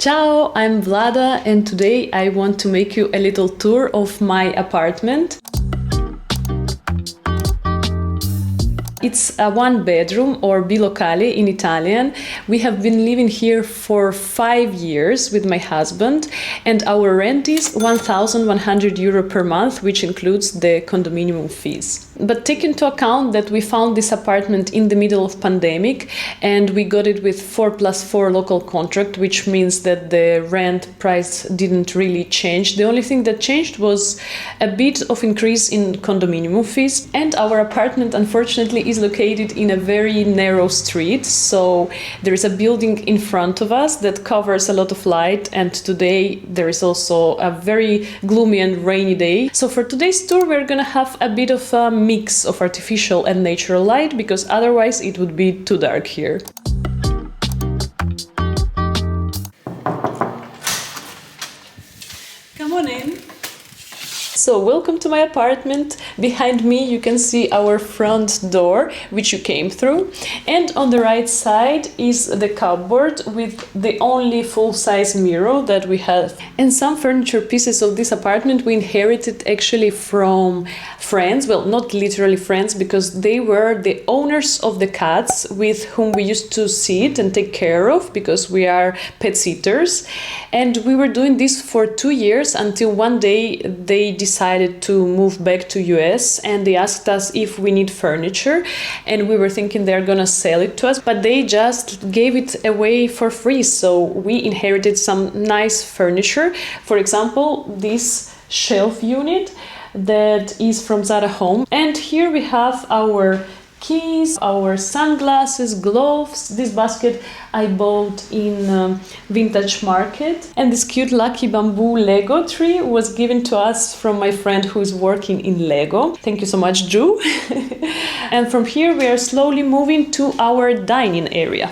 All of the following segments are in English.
Ciao, I'm Vlada and today I want to make you a little tour of my apartment. It's a one bedroom or bilocale in Italian. We have been living here for 5 years with my husband and our rent is 1,100 euro per month, which includes the condominium fees. But take into account that we found this apartment in the middle of pandemic and we got it with 4+4 local contract, which means that the rent price didn't really change. The only thing that changed was a bit of increase in condominium fees, and our apartment unfortunately is located in a very narrow street, so there is a building in front of us that covers a lot of light, and today there is also a very gloomy and rainy day. So for today's tour we're gonna have a bit of a mix of artificial and natural light, because otherwise it would be too dark here. Come on in. So welcome to my apartment. Behind me you can see our front door, which you came through, and on the right side is the cupboard with the only full-size mirror that we have. And some furniture pieces of this apartment we inherited actually from friends, well, not literally friends, because they were the owners of the cats with whom we used to sit and take care of, because we are pet sitters. And we were doing this for 2 years until one day they decided to move back to US and they asked us if we need furniture, and we were thinking they're gonna sell it to us, but they just gave it away for free. So we inherited some nice furniture. For example, this shelf unit that is from Zara Home, and here we have our keys, our sunglasses, gloves. This basket I bought in Vintage Market, and this cute lucky bamboo Lego tree was given to us from my friend who is working in Lego. Thank you so much, Ju. And from here we are slowly moving to our dining area.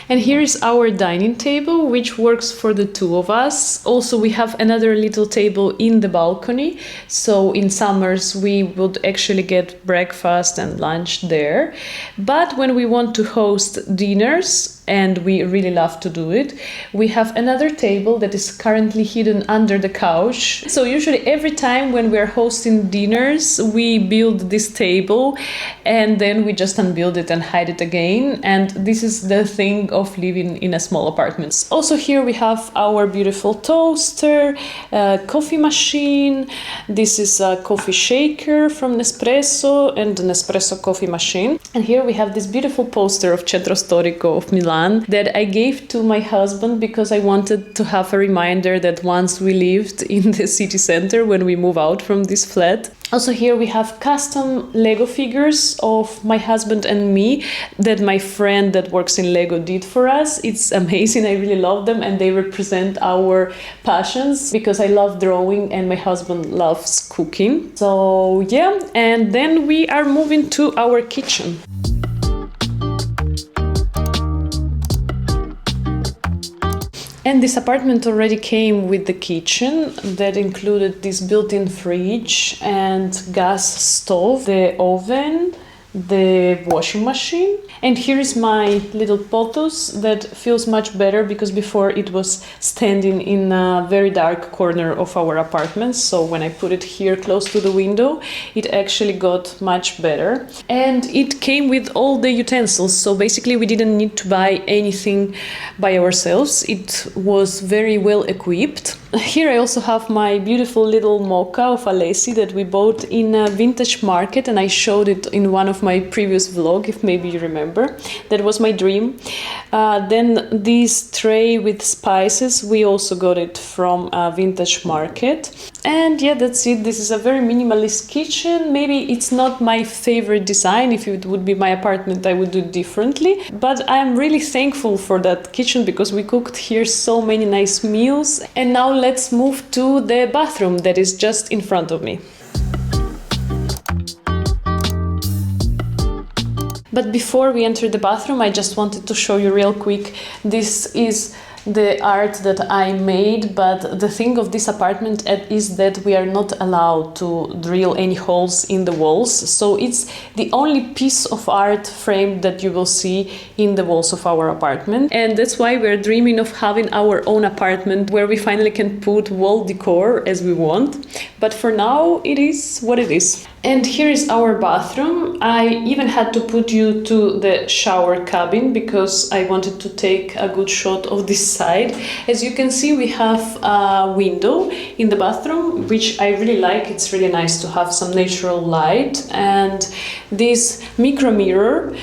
And here is our dining table, which works for the two of us. Also, we have another little table in the balcony. So in summers, we would actually get breakfast and lunch there. But when we want to host dinners, and we really love to do it, we have another table that is currently hidden under the couch. So usually every time when we're hosting dinners, we build this table and then we just unbuild it and hide it again. And this is the thing of living in a small apartment. Also here we have our beautiful toaster, coffee machine. This is a coffee shaker from Nespresso and an espresso coffee machine. And here we have this beautiful poster of Centro Storico of Milan that I gave to my husband because I wanted to have a reminder that once we lived in the city center when we move out from this flat. Also here we have custom Lego figures of my husband and me that my friend that works in Lego did for us. It's amazing, I really love them, and they represent our passions because I love drawing and my husband loves cooking. So yeah, and then we are moving to our kitchen. And this apartment already came with the kitchen that included this built-in fridge and gas stove, the oven, the washing machine. And here is my little pothos that feels much better because before it was standing in a very dark corner of our apartment. So when I put it here close to the window, it actually got much better. And it came with all the utensils. So basically we didn't need to buy anything by ourselves. It was very well equipped. Here I also have my beautiful little mocha of Alessi that we bought in a Vintage Market, and I showed it in one of my previous vlog, if maybe you remember. That was my dream. Then this tray with spices, we also got it from a Vintage Market. And yeah, that's it. This is a very minimalist kitchen. Maybe it's not my favorite design. If it would be my apartment, I would do it differently. But I'm really thankful for that kitchen because we cooked here so many nice meals. And now let's move to the bathroom that is just in front of me. But before we enter the bathroom, I just wanted to show you real quick. This is the art that I made, but the thing of this apartment is that we are not allowed to drill any holes in the walls, so it's the only piece of art frame that you will see in the walls of our apartment. And that's why we're dreaming of having our own apartment where we finally can put wall decor as we want. But for now, it is what it is. And here is our bathroom. I even had to put you to the shower cabin because I wanted to take a good shot of this side. As you can see, we have a window in the bathroom, which I really like. It's really nice to have some natural light. And this micro mirror,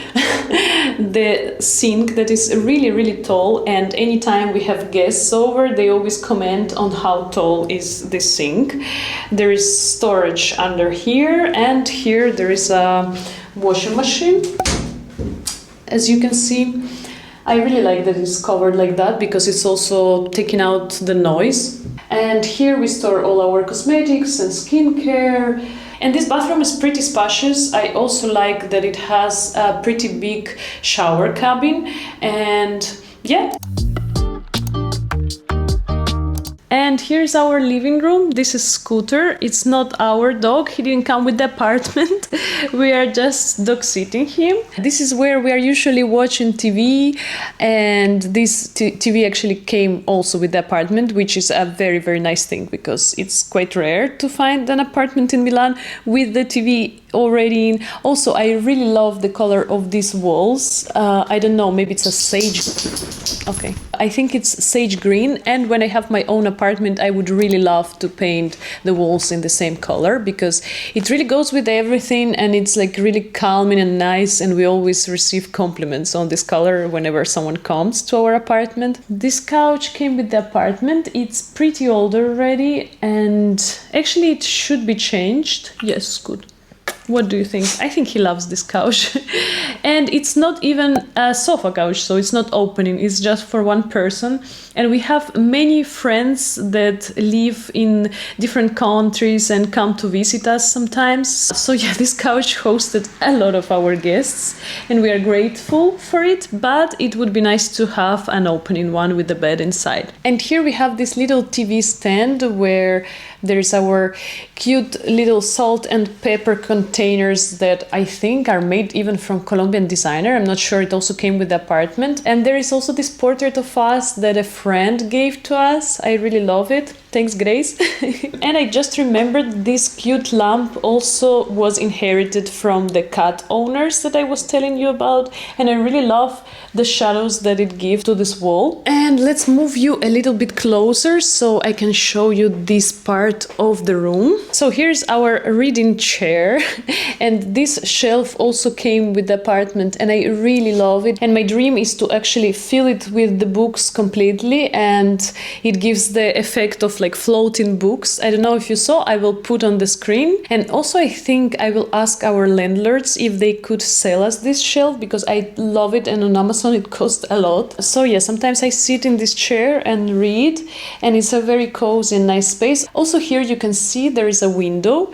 the sink that is really, really tall. And anytime we have guests over, they always comment on how tall is this sink. There is storage under here. And here there is a washing machine. As you can see, I really like that it's covered like that because it's also taking out the noise. And here we store all our cosmetics and skincare. And this bathroom is pretty spacious. I also like that it has a pretty big shower cabin. And yeah. And here's our living room. This is Scooter. It's not our dog. He didn't come with the apartment. We are just dog sitting him. This is where we are usually watching TV. And this TV actually came also with the apartment, which is a very, very nice thing because it's quite rare to find an apartment in Milan with the TV already in. Also, I really love the color of these walls. I don't know, maybe it's a sage. Okay. I think it's sage green, and when I have my own apartment, I would really love to paint the walls in the same color because it really goes with everything and it's like really calming and nice, and we always receive compliments on this color whenever someone comes to our apartment. This couch came with the apartment. It's pretty old already and actually it should be changed. Yes, good. What do you think? I think he loves this couch. And it's not even a sofa couch, so it's not opening, it's just for one person. And we have many friends that live in different countries and come to visit us sometimes. So yeah, this couch hosted a lot of our guests and we are grateful for it, but it would be nice to have an opening one with the bed inside. And here we have this little TV stand where there's our cute little salt and pepper containers that I think are made even from Colombian designer. I'm not sure, it also came with the apartment. And there is also this portrait of us that a friend gave to us. I really love it. Thanks, Grace. And I just remembered this cute lamp also was inherited from the cat owners that I was telling you about. And I really love the shadows that it gives to this wall. And let's move you a little bit closer so I can show you this part of the room. So here's our reading chair. And this shelf also came with the apartment and I really love it. And my dream is to actually fill it with the books completely, and it gives the effect of like floating books. I don't know if you saw, I will put on the screen. And also I think I will ask our landlords if they could sell us this shelf because I love it, and on Amazon it costs a lot. So yeah, sometimes I sit in this chair and read, and it's a very cozy and nice space. Also here you can see there is a window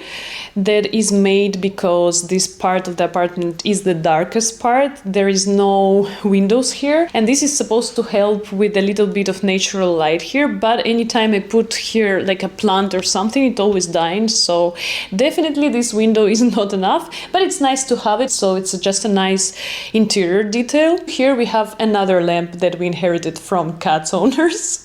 that is made because this part of the apartment is the darkest part. There is no windows here, and this is supposed to help with a little bit of natural light here, but anytime I put here like a plant or something, it always dies. So definitely this window is not enough, but it's nice to have it, so it's just a nice interior detail. Here we have another lamp that we inherited from cat owners.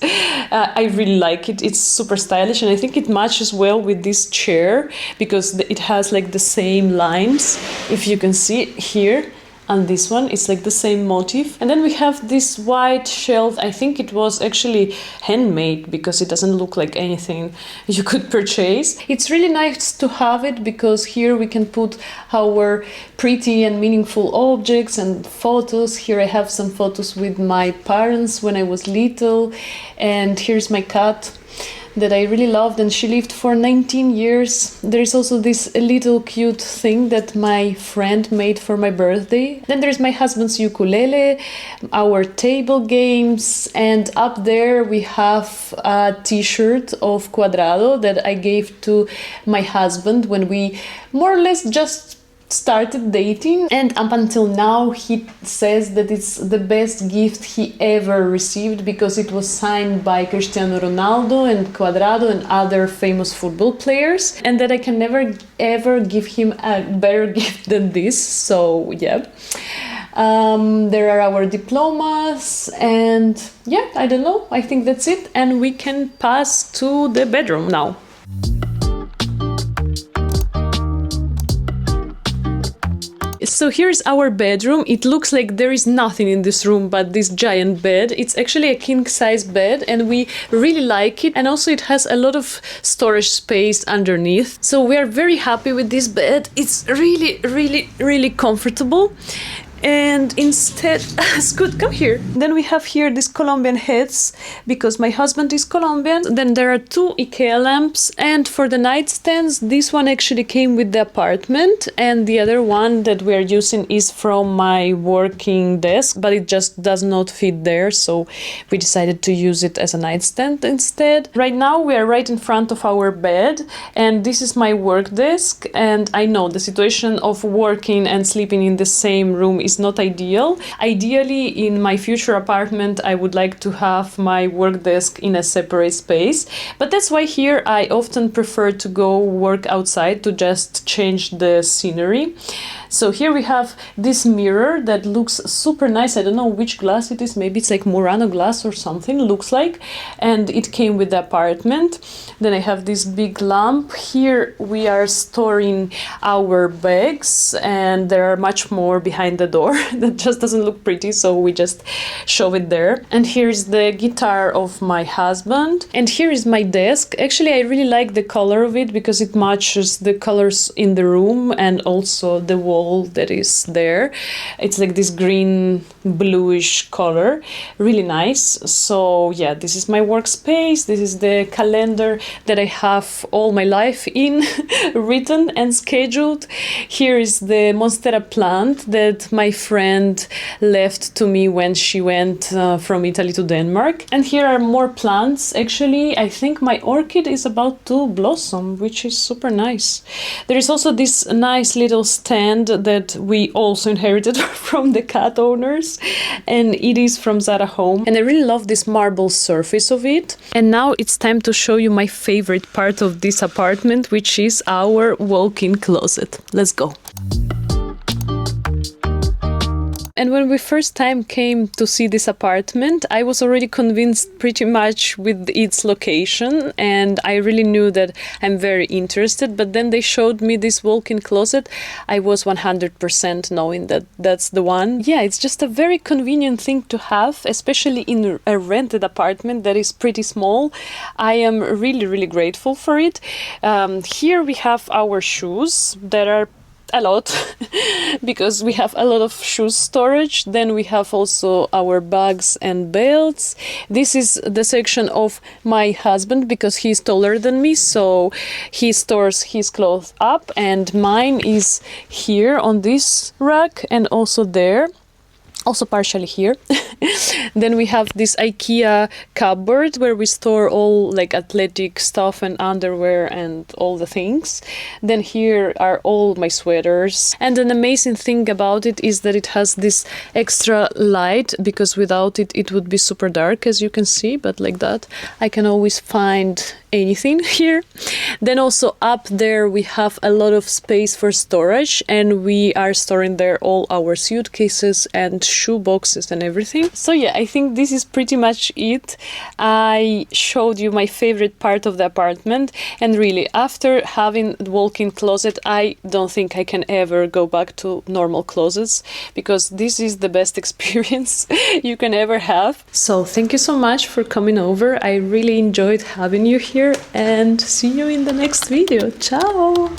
I really like it. It's super stylish, and I think it matches well with this chair because it has like the same lines, if you can see here. And this one, it's like the same motif. And then we have this white shelf. I think it was actually handmade because it doesn't look like anything you could purchase. It's really nice to have it because here we can put our pretty and meaningful objects and photos. Here I have some photos with my parents when I was little. And here's my cat that I really loved, and she lived for 19 years. There is also this little cute thing that my friend made for my birthday. Then there's my husband's ukulele, our table games, and up there we have a t-shirt of Cuadrado that I gave to my husband when we more or less just started dating, and up until now he says that it's the best gift he ever received because it was signed by Cristiano Ronaldo and Cuadrado and other famous football players, and that I can never ever give him a better gift than this. So yeah. There are our diplomas, and yeah, I don't know, I think that's it, and we can pass to the bedroom now. So here's our bedroom. It looks like there is nothing in this room but this giant bed. It's actually a king-size bed and we really like it, and also it has a lot of storage space underneath. So we are very happy with this bed. It's really comfortable. And instead, Scoot, come here. Then we have here these Colombian heads because my husband is Colombian. Then there are 2 IKEA lamps, and for the nightstands, this one actually came with the apartment, and the other one that we are using is from my working desk, but it just does not fit there, so we decided to use it as a nightstand instead. Right now we are right in front of our bed, and this is my work desk, and I know the situation of working and sleeping in the same room is not ideal. Ideally, in my future apartment, I would like to have my work desk in a separate space, but that's why here I often prefer to go work outside to just change the scenery. So here we have this mirror that looks super nice. I don't know which glass it is. Maybe it's like Murano glass or something, looks like. And it came with the apartment. Then I have this big lamp. Here we are storing our bags, and there are much more behind the door that just doesn't look pretty, so we just show it there. And here's the guitar of my husband. And here is my desk. Actually, I really like the color of it because it matches the colors in the room and also the wall that is there. It's like this green bluish color, really nice. So yeah, this is my workspace. This is the calendar that I have all my life in written and scheduled. Here is the Monstera plant that my friend left to me when she went from Italy to Denmark. And here are more plants. Actually, I think my orchid is about to blossom, which is super nice. There is also this nice little stand that we also inherited from the cat owners, and it is from Zara Home, and I really love this marble surface of it. And now it's time to show you my favorite part of this apartment, which is our walk-in closet. Let's go. And when we first time came to see this apartment, I was already convinced pretty much with its location, and I really knew that I'm very interested. But then they showed me this walk-in closet. I was 100% knowing that that's the one. Yeah, it's just a very convenient thing to have, especially in a rented apartment that is pretty small. I am really grateful for it. Here we have our shoes that are a lot because we have a lot of shoe storage. Then we have also our bags and belts. This is the section of my husband because he's taller than me, so he stores his clothes up, and mine is here on this rack and also there. Also partially here. Then we have this IKEA cupboard where we store all like athletic stuff and underwear and all the things. Then here are all my sweaters. And an amazing thing about it is that it has this extra light, because without it, it would be super dark, as you can see, but like that, I can always find anything here. Then also up there we have a lot of space for storage, and we are storing there all our suitcases and shoe boxes and everything. So yeah, I think this is pretty much it. I showed you my favorite part of the apartment, and really after having the walk-in closet, I don't think I can ever go back to normal closets, because this is the best experience you can ever have. So thank you so much for coming over. I really enjoyed having you here, and see you in the next video. Ciao!